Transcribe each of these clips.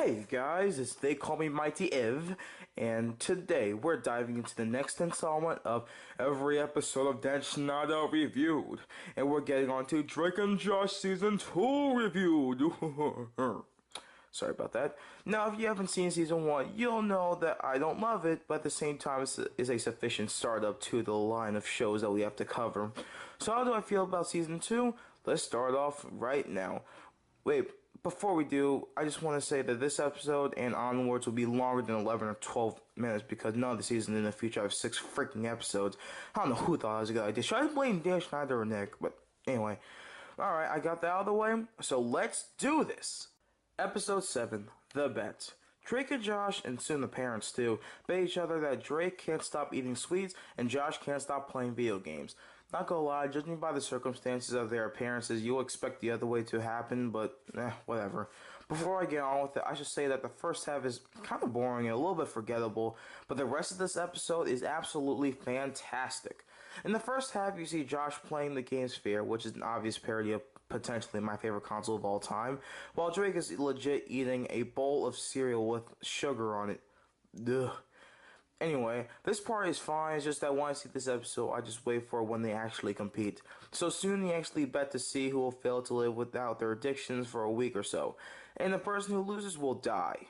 Hey guys, they call me Mighty Iv, and today we're diving into the next installment of every episode of Dan Schneider Reviewed, and we're getting on to Drake and Josh Season 2 Reviewed. Sorry about that. Now, if you haven't seen Season 1, you'll know that I don't love it, but at the same time, it's a sufficient startup to the line of shows that we have to cover. So how do I feel about Season 2? Let's start off right now. Wait, before we do, I just want to say that this episode and onwards will be longer than 11 or 12 minutes because none of the seasons in the future have 6 freaking episodes. I don't know who thought it was a good idea. Should I blame Dan Schneider or Nick? But anyway. Alright, I got that out of the way, so let's do this! Episode 7, The Bet. Drake and Josh, and soon the parents too, bet each other that Drake can't stop eating sweets and Josh can't stop playing video games. Not gonna lie, judging by the circumstances of their appearances, you'll expect the other way to happen, but whatever. Before I get on with it, I should say that the first half is kind of boring and a little bit forgettable, but the rest of this episode is absolutely fantastic. In the first half, you see Josh playing the game Sphere, which is an obvious parody of potentially my favorite console of all time, while Drake is legit eating a bowl of cereal with sugar on it. Ugh. Anyway, this part is fine, it's just that when I see this episode, I just wait for when they actually compete. So soon they actually bet to see who will fail to live without their addictions for a week or so, and the person who loses will die.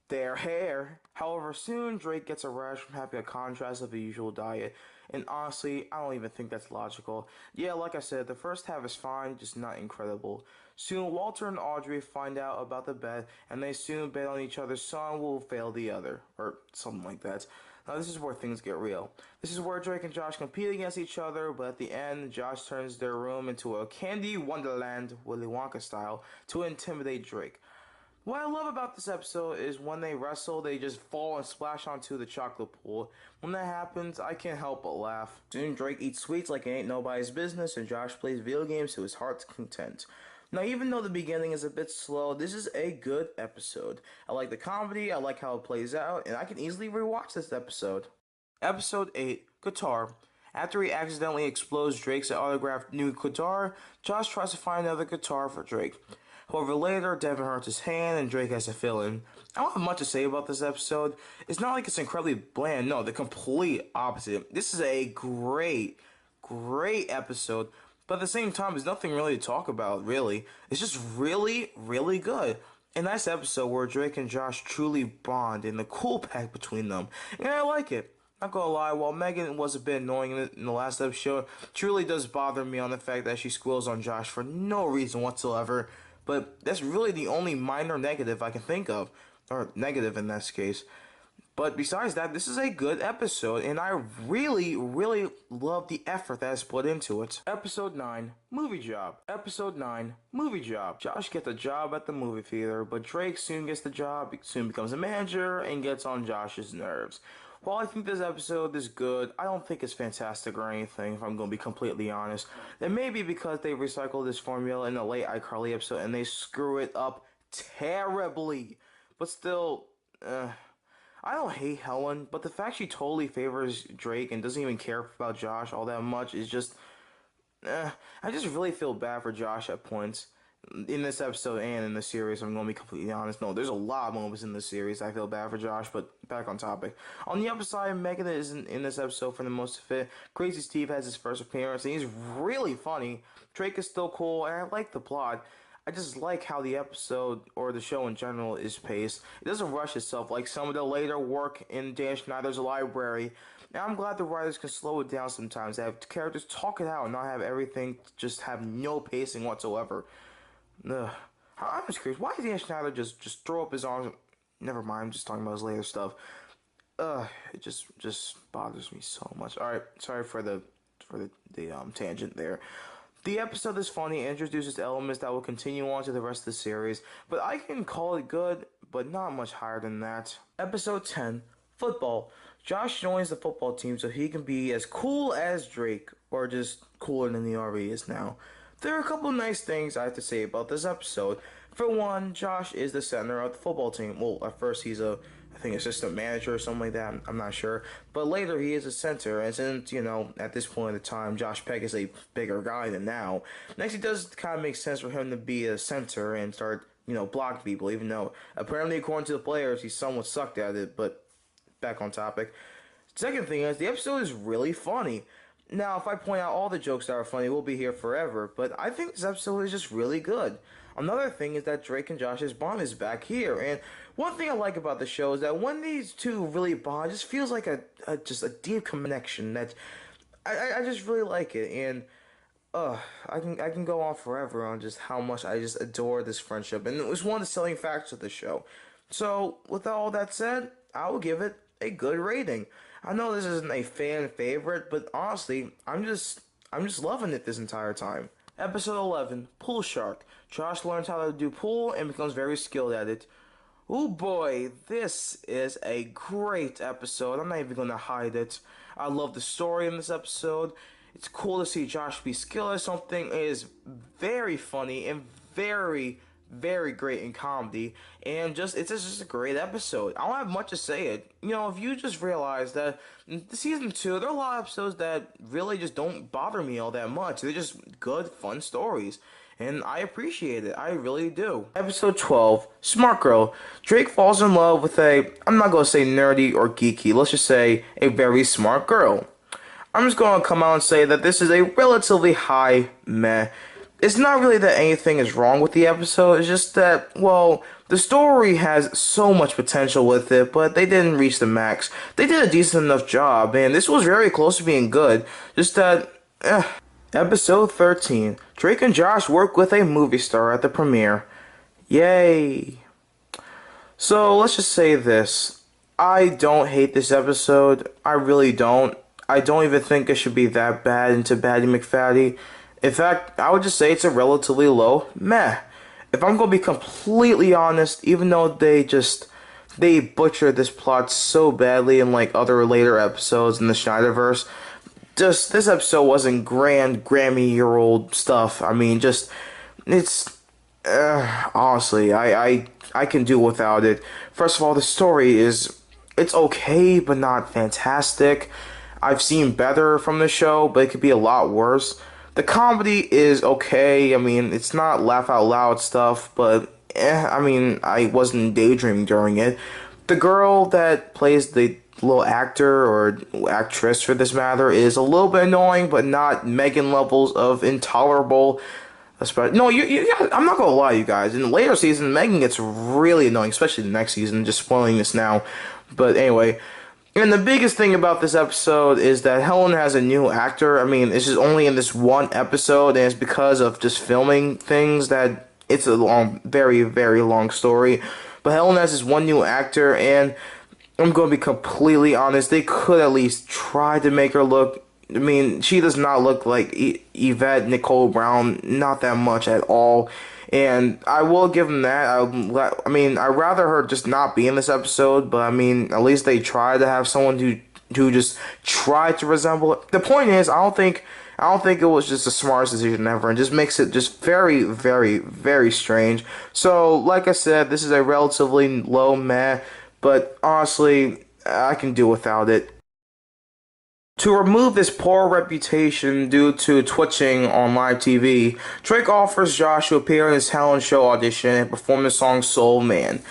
Their hair. However, soon Drake gets a rash from having a contrast of the usual diet, and honestly, I don't even think that's logical. Yeah, like I said, the first half is fine, just not incredible. Soon Walter and Audrey find out about the bet, and they soon bet on each other's son will fail the other, or something like that. Now this is where things get real. This is where Drake and Josh compete against each other, but at the end, Josh turns their room into a candy wonderland, Willy Wonka style, to intimidate Drake. What I love about this episode is when they wrestle, they just fall and splash onto the chocolate pool. When that happens, I can't help but laugh. Soon Drake eats sweets like it ain't nobody's business, and Josh plays video games to his heart's content. Now, even though the beginning is a bit slow, this is a good episode. I like the comedy, I like how it plays out, and I can easily rewatch this episode. Episode 8, Guitar. After he accidentally explodes Drake's autographed new guitar, Josh tries to find another guitar for Drake. However, later, Devin hurts his hand and Drake has to fill in. I don't have much to say about this episode. It's not like it's incredibly bland, no, the complete opposite. This is a great episode, but at the same time, there's nothing really to talk about, really. It's just really, really good. A nice episode where Drake and Josh truly bond and the cool pack between them, and I like it. Not gonna lie, while Megan was a bit annoying in the last episode, it truly does bother me on the fact that she squeals on Josh for no reason whatsoever. But that's really the only minor negative I can think of. Or negative in this case. But besides that, this is a good episode, and I really, really love the effort that is put into it. Episode 9, Movie Job. Episode 9, Movie Job. Josh gets a job at the movie theater, but Drake soon gets the job, soon becomes a manager, and gets on Josh's nerves. While I think this episode is good, I don't think it's fantastic or anything, if I'm going to be completely honest. It may be because they recycled this formula in a late iCarly episode and they screw it up terribly. But still, I don't hate Helen, but the fact she totally favors Drake and doesn't even care about Josh all that much is just... I just really feel bad for Josh at points. In this episode and in the series, I'm going to be completely honest. No, there's a lot of moments in this series I feel bad for Josh, but back on topic. On the other side, Megan isn't in this episode for the most of it. Crazy Steve has his first appearance, and he's really funny. Drake is still cool, and I like the plot. I just like how the episode, or the show in general, is paced. It doesn't rush itself like some of the later work in Dan Schneider's library. Now, I'm glad the writers can slow it down sometimes, have characters talk it out, and not have everything just have no pacing whatsoever. Ugh. I'm just curious, why did Dan Schneider just throw up his arms? Never mind, I'm just talking about his later stuff. It just bothers me so much. Alright, sorry for the tangent there. The episode is funny and introduces elements that will continue on to the rest of the series, but I can call it good, but not much higher than that. Episode 10, Football. Josh joins the football team so he can be as cool as Drake, or just cooler than he already is now. There are a couple nice things I have to say about this episode. For one, Josh is the center of the football team. Well, at first he's I think assistant manager or something like that. I'm not sure. But later he is a center, and since, at this point in the time, Josh Peck is a bigger guy than now. Next, it does kind of make sense for him to be a center and start, block people, even though apparently, according to the players, he somewhat sucked at it. But back on topic. Second thing is, the episode is really funny. Now, if I point out all the jokes that are funny, we'll be here forever, but I think this episode is just really good. Another thing is that Drake and Josh's bond is back here, and one thing I like about the show is that when these two really bond, it just feels like just a deep connection that I just really like it, and I can go on forever on just how much I just adore this friendship, and it was one of the selling factors of the show. So, with all that said, I will give it a good rating. I know this isn't a fan favorite, but honestly, I'm just loving it this entire time. Episode 11, Pool Shark. Josh learns how to do pool and becomes very skilled at it. Oh boy, this is a great episode. I'm not even gonna hide it. I love the story in this episode. It's cool to see Josh be skilled at something. It is very funny and very, very great in comedy. And it's just a great episode. I don't have much to say it. If you just realize that in season 2, there are a lot of episodes that really just don't bother me all that much. They're just good, fun stories. And I appreciate it. I really do. Episode 12, Smart Girl. Drake falls in love with I'm not going to say nerdy or geeky, let's just say a very smart girl. I'm just going to come out and say that this is a relatively high meh. It's not really that anything is wrong with the episode, it's just that, well, the story has so much potential with it, but they didn't reach the max. They did a decent enough job, and this was very close to being good, just that, Episode 13. Drake and Josh work with a movie star at the premiere. Yay. So, let's just say this. I don't hate this episode. I really don't. I don't even think it should be that bad into Batty McFatty. In fact, I would just say it's a relatively low meh. If I'm going to be completely honest, even though they butchered this plot so badly in like other later episodes in the Schneiderverse, just this episode wasn't grand Grammy-year-old stuff. I mean, it's honestly, I can do without it. First of all, the story it's okay, but not fantastic. I've seen better from the show, but it could be a lot worse. The comedy is okay. I mean, it's not laugh out loud stuff, but I mean, I wasn't daydreaming during it. The girl that plays the little actor or actress for this matter is a little bit annoying, but not Megan levels of intolerable. No, I'm not gonna lie, you guys. In the later season, Megan gets really annoying, especially the next season. Just spoiling this now, but anyway. And the biggest thing about this episode is that Helen has a new actor. I mean, it's just only in this one episode, and it's because of just filming things that it's a long, very, very long story. But Helen has this one new actor, and I'm going to be completely honest, they could at least try to make her look. I mean, she does not look like Yvette Nicole Brown, not that much at all. And I will give them that. I mean, I'd rather her just not be in this episode, but I mean, at least they try to have someone who just try to resemble it. The point is, I don't think it was just the smartest decision ever, and just makes it just very, very, very strange. So, like I said, this is a relatively low meh, but honestly, I can do without it. To remove this poor reputation due to twitching on live TV, Drake offers Josh to appear in his talent show audition and perform the song Soul Man.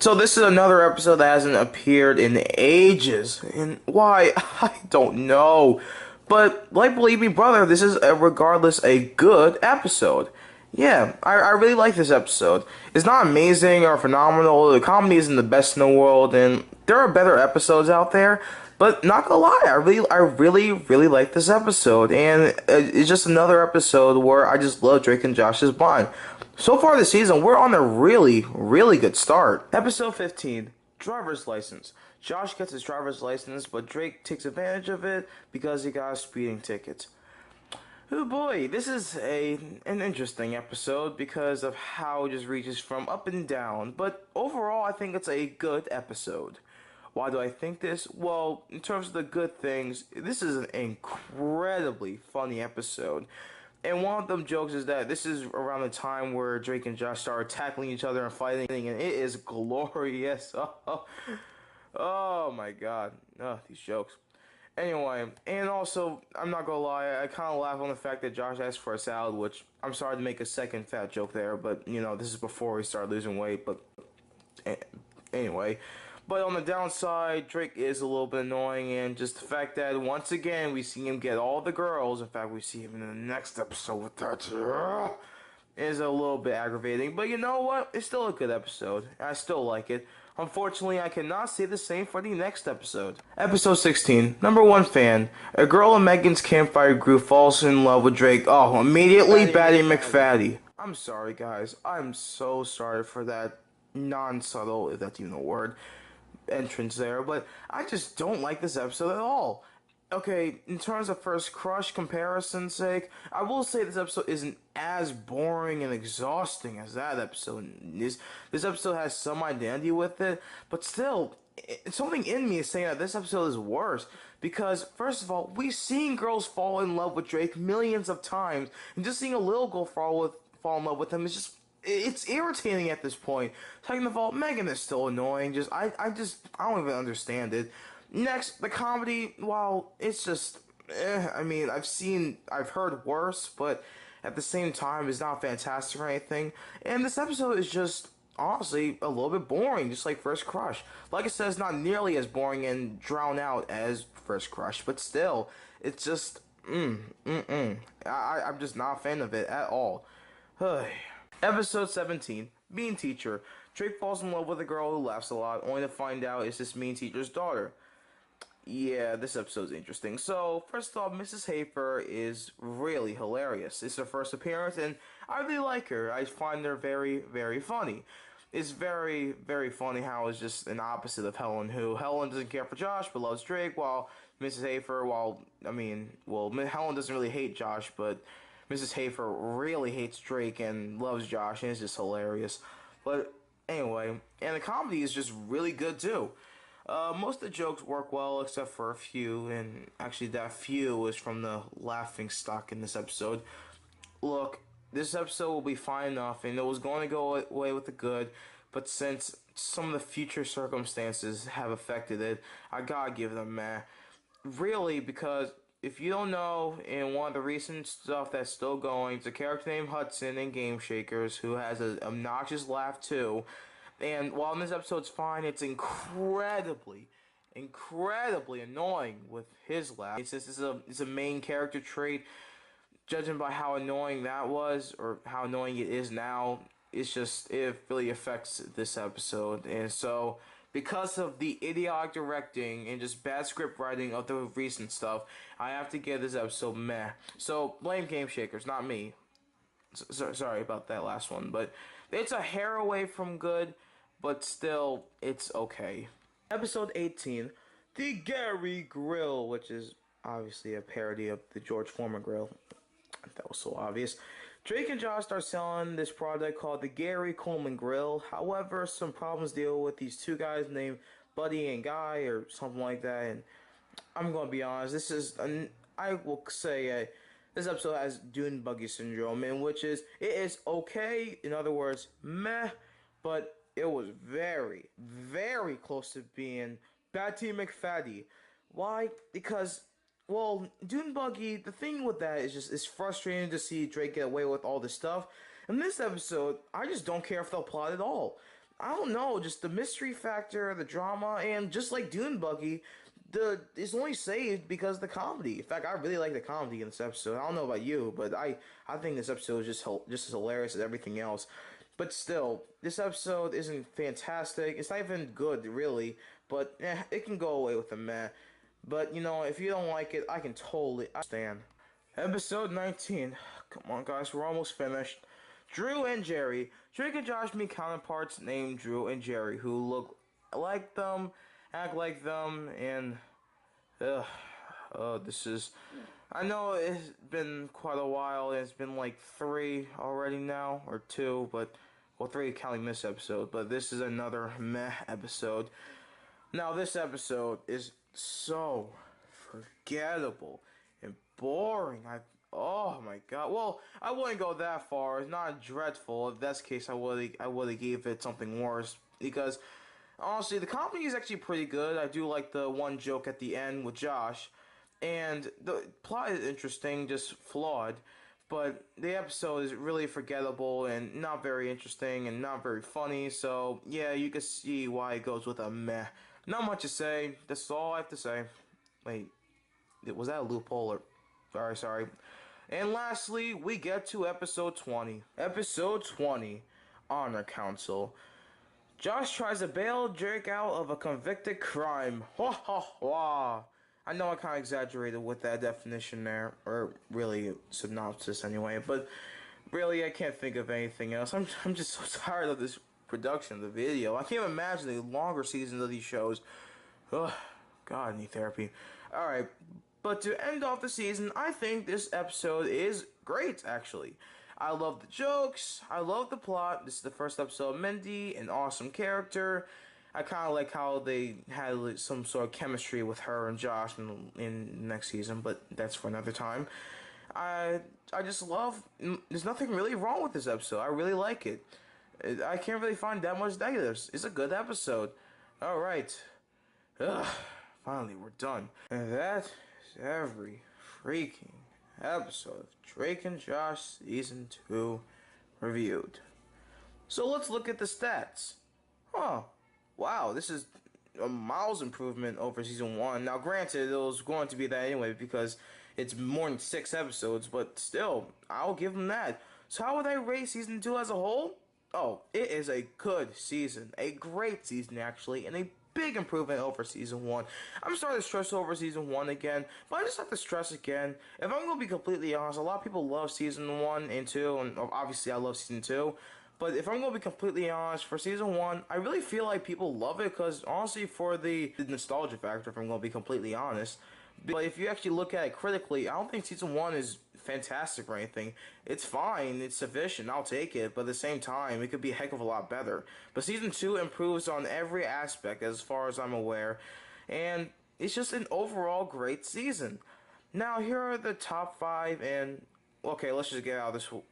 So this is another episode that hasn't appeared in ages. And why? I don't know. But, like Believe Me Brother, this is regardless a good episode. Yeah, I really like this episode. It's not amazing or phenomenal, the comedy isn't the best in the world, and there are better episodes out there. But not gonna lie, I really like this episode, and it's just another episode where I just love Drake and Josh's bond. So far this season, we're on a really, really good start. Episode 15, Driver's License. Josh gets his driver's license, but Drake takes advantage of it because he got a speeding ticket. Oh boy, this is an interesting episode because of how it just reaches from up and down, but overall I think it's a good episode. Why do I think this? Well, in terms of the good things, this is an incredibly funny episode. And one of them jokes is that this is around the time where Drake and Josh started tackling each other and fighting, and it is glorious. Oh my god. Oh, these jokes. Anyway, and also, I'm not gonna lie, I kind of laugh on the fact that Josh asked for a salad, which I'm sorry to make a second fat joke there, but this is before he started losing weight, but anyway. But on the downside, Drake is a little bit annoying, and just the fact that once again we see him get all the girls. In fact, we see him in the next episode with that. Is a little bit aggravating, but you know what? It's still a good episode. I still like it. Unfortunately, I cannot say the same for the next episode. Episode 16, number one fan. A girl in Megan's campfire group falls in love with Drake. Oh, immediately Batty McFaddy. I'm sorry, guys. I'm so sorry for that non-subtle, if that's even a word, entrance there, but I just don't like this episode at all. Okay, in terms of first crush comparison's sake, I will say this episode isn't as boring and exhausting as that episode is. This episode has some identity with it, but still, something in me is saying that this episode is worse. Because, first of all, we've seen girls fall in love with Drake millions of times, and just seeing a little girl fall in love with him is just it's irritating at this point. Second of all, Megan is still annoying. I don't even understand it. Next, the comedy, while it's just, I mean, I've heard worse, but at the same time, it's not fantastic or anything. And this episode is just, honestly, a little bit boring, just like First Crush. Like I said, it's not nearly as boring and drowned out as First Crush, but still, it's just, I'm just not a fan of it at all. Episode 17, Mean Teacher. Drake falls in love with a girl who laughs a lot, only to find out it's this mean teacher's daughter. Yeah, this episode's interesting. So, first off, Mrs. Hafer is really hilarious. It's her first appearance, and I really like her. I find her very, very funny. It's very, very funny how it's just an opposite of Helen, who Helen doesn't care for Josh, but loves Drake, while Mrs. Hafer, Helen doesn't really hate Josh, but Mrs. Hafer really hates Drake and loves Josh, and it's just hilarious. But anyway, and the comedy is just really good too. Most of the jokes work well except for a few, and actually that few is from the laughing stock in this episode. Look, this episode will be fine enough, and it was going to go away with the good, but since some of the future circumstances have affected it, I gotta give them meh. Really, because if you don't know, in one of the recent stuff that's still going, it's a character named Hudson in Game Shakers who has an obnoxious laugh too. And while this episode's fine, it's incredibly, incredibly annoying with his laugh. It's a main character trait. Judging by how annoying that was, or how annoying it is now, it really affects this episode. And so, because of the idiotic directing and just bad script writing of the recent stuff, I have to give this episode meh. So, blame Game Shakers, not me. Sorry about that last one, but it's a hair away from good, but still, it's okay. Episode 18, The Gary Grill, which is obviously a parody of the George Foreman Grill. That was so obvious. Drake and Josh start selling this product called the Gary Coleman Grill. However, some problems deal with these two guys named Buddy and Guy or something like that. And I'm going to be honest, I will say this episode has dune buggy syndrome, in which it is okay. In other words, meh, but it was very, very close to being Batty McFaddy. Why? Because, well, Dune Buggy, the thing with that is just, it's frustrating to see Drake get away with all this stuff. In this episode, I just don't care for the plot at all. I don't know, just the mystery factor, the drama, and just like Dune Buggy, it's only saved because of the comedy. In fact, I really like the comedy in this episode. I don't know about you, but I think this episode is just as hilarious as everything else. But still, this episode isn't fantastic. It's not even good, really. But it can go away with a meh. But, if you don't like it, I can totally understand. Episode 19. Come on, guys, we're almost finished. Drew and Jerry. Drake and Josh meet counterparts named Drew and Jerry who look like them, act like them, and this is. I know it's been quite a while. It's been like 3 already now, or 2, but 3 counting this episode. But this is another meh episode. Now this episode is so forgettable and boring. Oh my god. Well, I wouldn't go that far. It's not dreadful. If that's the case, I would have gave it something worse, because honestly, the comedy is actually pretty good. I do like the one joke at the end with Josh. and the plot is interesting, just flawed. But the episode is really forgettable and not very interesting and not very funny. So yeah, you can see why it goes with a meh. Not much to say. That's all I have to say. Wait, was that a loophole or? Sorry. And lastly, we get to episode 20. Episode 20, Honor Council. Josh tries to bail Jake out of a convicted crime. Ha ha ha. I know I kind of exaggerated with that definition there, or really synopsis anyway, but really I can't think of anything else. I'm just so tired of this production of the video. I can't imagine the longer seasons of these shows. Ugh, God, I need therapy. Alright, but to end off the season, I think this episode is great, actually. I love the jokes, I love the plot. This is the first episode of Mindy, an awesome character. I kind of like how they had some sort of chemistry with her and Josh in next season, but that's for another time. I just love. There's nothing really wrong with this episode. I really like it. I can't really find that much negatives. It's a good episode. All right. Ugh, finally, we're done. And that is every freaking episode of Drake and Josh Season 2 reviewed. So let's look at the stats. Huh. Wow, this is a miles improvement over Season 1. Now, granted, it was going to be that anyway because it's more than 6 episodes, but still, I'll give them that. So how would I rate Season 2 as a whole? Oh, it is a good season. A great season, actually, and a big improvement over Season 1. I'm starting to stress over Season 1 again, but I just have to stress again. If I'm going to be completely honest, a lot of people love Season 1 and 2, and obviously I love Season 2. But if I'm going to be completely honest, for Season 1, I really feel like people love it because, honestly, for the nostalgia factor, if I'm going to be completely honest. But if you actually look at it critically, I don't think Season 1 is fantastic or anything. It's fine, it's sufficient, I'll take it, but at the same time, it could be a heck of a lot better. But Season 2 improves on every aspect as far as I'm aware, and it's just an overall great season. Now, here are the top 5, and okay, let's just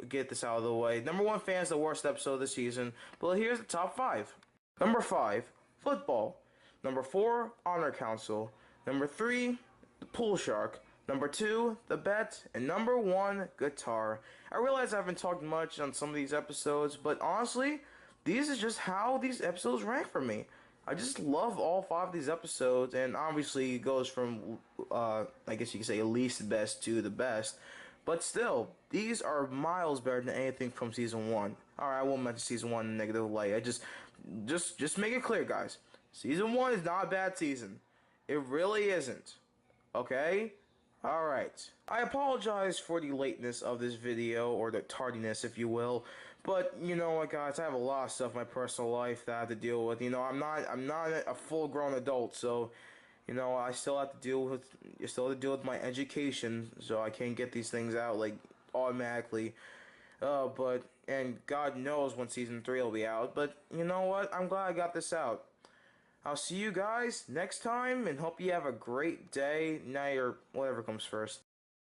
get this out of the way. Number 1, fans, the worst episode of the season, but here's the top 5. Number 5, football. Number 4, honor council. Number 3, the pool shark. Number 2, the bet. And number 1, guitar. I realize I haven't talked much on some of these episodes, but honestly, these is just how these episodes rank for me. I just love all 5 of these episodes, and obviously it goes from, I guess you could say, least best to the best. But still, these are miles better than anything from Season 1. Alright, I won't mention Season 1 in a negative light. I just make it clear, guys. Season 1 is not a bad season. It really isn't. Okay? Alright. I apologize for the lateness of this video, or the tardiness, if you will. But, you know what, guys, I have a lot of stuff in my personal life that I have to deal with. You know, I'm not a full-grown adult, so, you know, I still have to deal with my education, so I can't get these things out, like, automatically. And God knows when Season 3 will be out, but, you know what, I'm glad I got this out. I'll see you guys next time, and hope you have a great day, night, or whatever comes first.